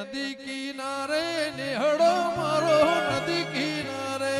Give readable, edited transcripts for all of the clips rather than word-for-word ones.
નદી કિનારે નેહડો મારો નદી કિનારે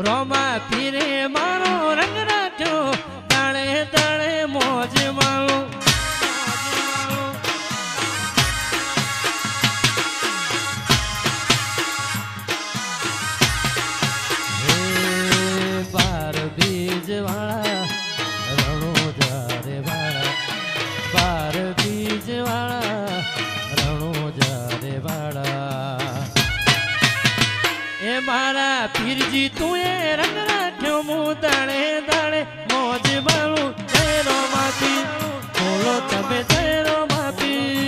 રોમા પીરે મારો રંગ રાખ્યો દાળે દાળે મોજ માળો બાર બીજ વાળા રણોજા રે વાળા બાર બીજ વાળા રણોજા રે વાળા એ મારા પીરજી તું એ રંગ રાખ્યો હું દાડે દાડે મોજ માળું જયરો માપી બોલો તમે જયરો માપી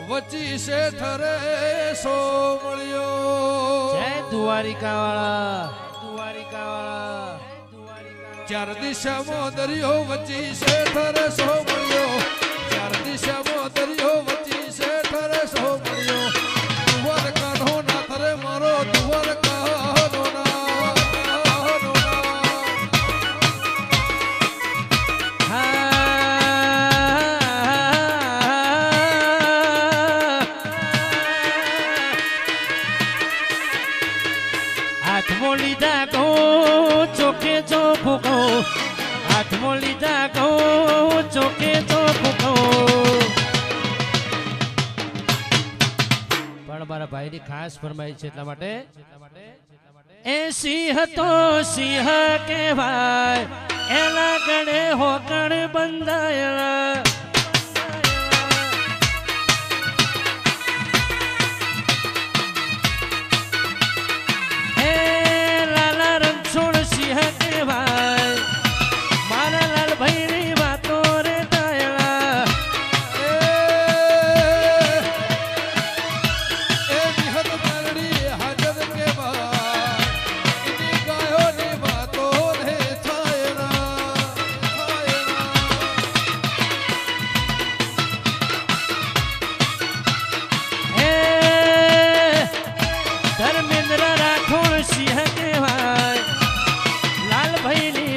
વચી સે ઠરે સો મળ્યો જય દ્વારિકા વાળા ચાર દિશામાં દરિયો વચી સે ઠરે સો મળ્યો ચાર દિશામાં દરિયો વચી સે ઠરે સો મળ્યો દુવાર કાઢો ના થરે મારો દુવાર કાઢો ના લીધા કહો ચોકે ચોખ્ખું કહો હાથમાં લીધા કહો ચોકે ચોખ્ખું કહો પણ મારા ભાઈની ખાસ ફરમાઈ છે એટલા માટે એ સિંહ તો સિંહ કહેવાય એના ગળે હોકણ બંધાયેલા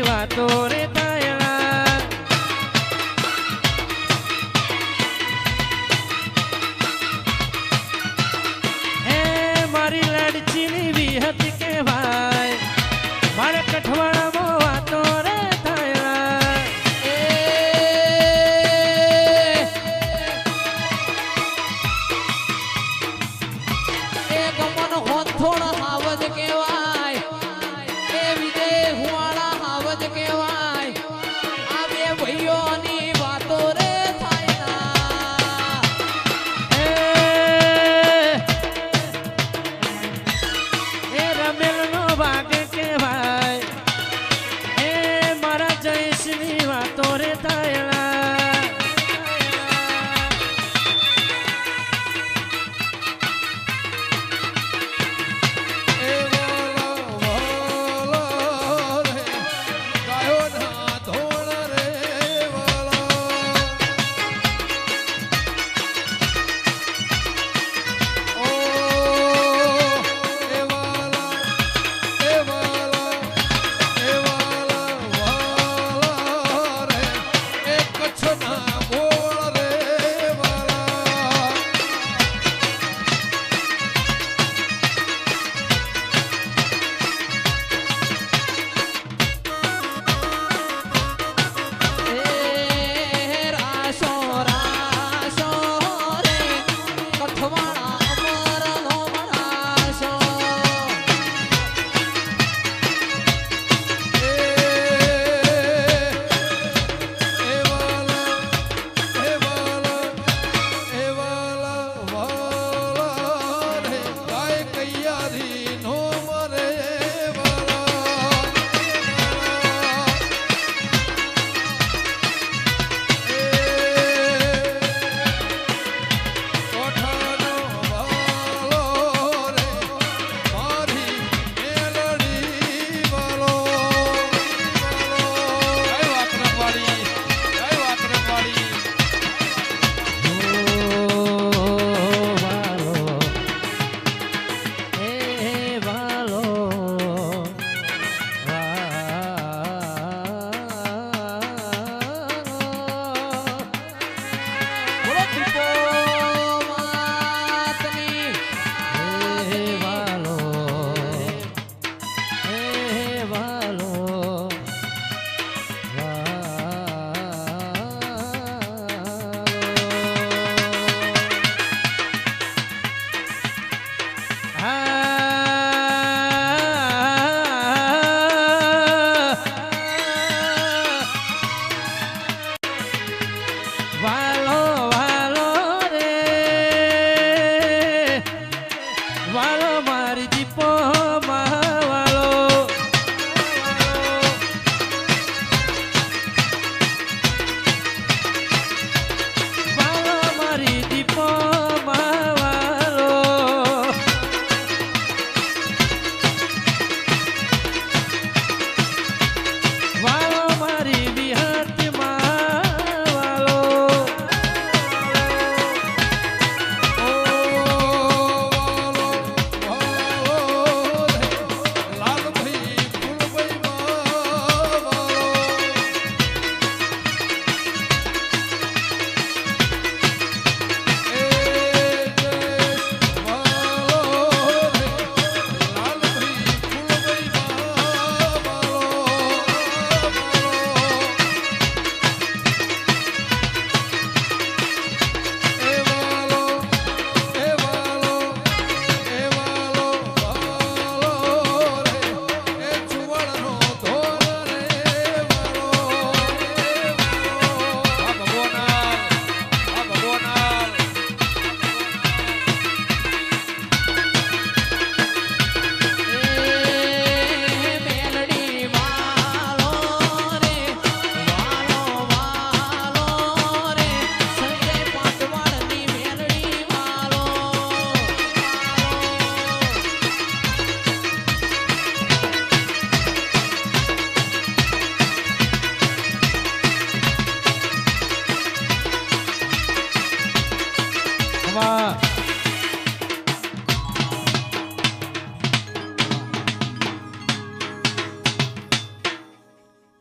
વાતો રે તાયણા એ મારી લાડચીની વિહત કહેવાય મારા કઠવાળામાં વાતો રે તાયણા એ ગમન હોથોડ હાવજ કહેવાય એ વિજય હુવાળા હાવજ કહેવાય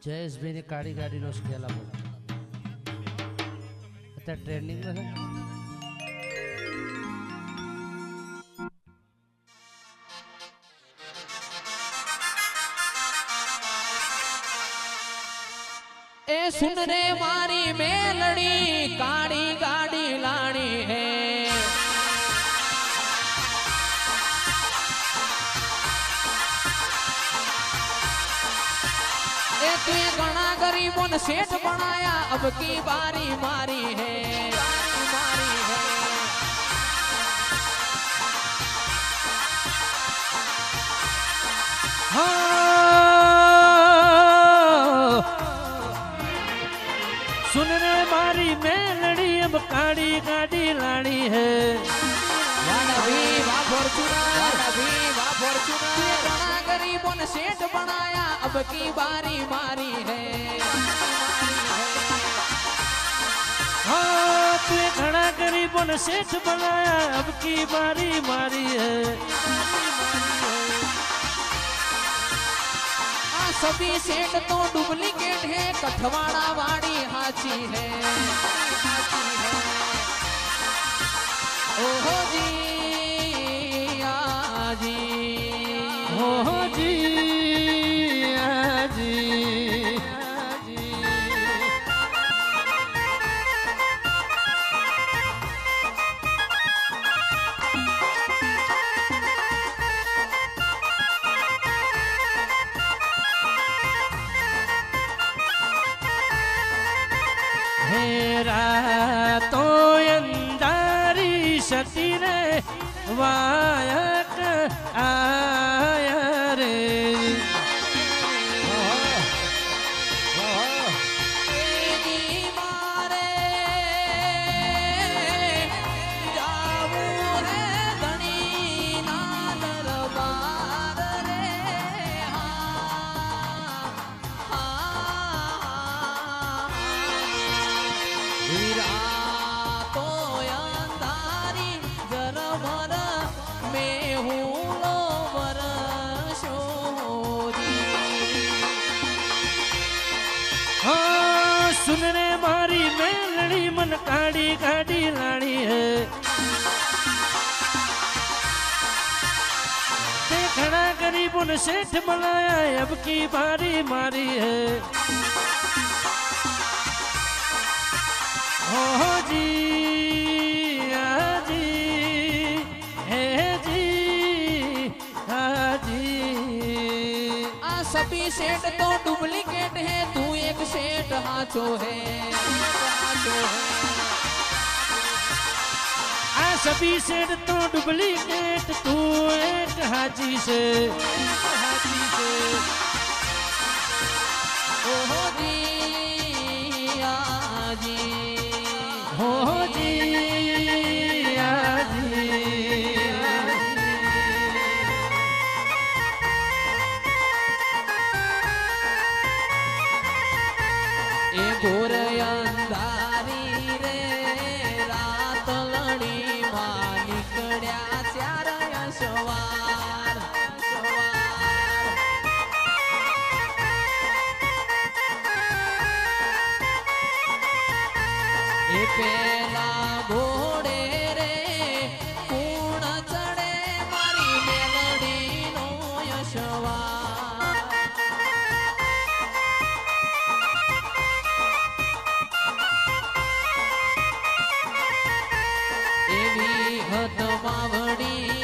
જયેશભાઈની કાળી ગાડીનો સ્કેલ આપો. અત્યારે ટ્રેન્ડિંગમાં છે. ए सुन रे मारी मेलड़ी काड़ी गाड़ी लानी है ए तू घना गरीबों ने सेठ बनाया अब की बारी मारी है मारी है सुन रे मारी मेलड़ी अब काड़ी गाड़ी लानी है. घना गरीबों ने सेठ बनाया अब की बारी मारी है हाँ तू घना गरीबों ने सेठ बनाया अब की बारी मारी है. सभी सेठ तो डुप्लीकेट है कठवाड़ा वाड़ी हाची है ओहो जी आजी ओहो जी आजी तो अंधारी सती रे वायक आया रे सुन रे मारी मेलड़ी मन काड़ी गाड़ी लानी है देखना गरीबों ने सेठ बनाया अब की बारी मारी है हो जी आजी हे जी आजी सभी सेठ तो डुप्लीकेट है तू एक सेठ हाचो है आ सभी सेठ तो डुप्लीकेट तू एक हाजी से ओहो जी आजी हो जी आजी घोर अंधारी रे रात लड़ी मां निकड़्या चार सवार ए पेला घोड़े रे कूण चढ़े मारी मेलडी नो यशवार मावड़ी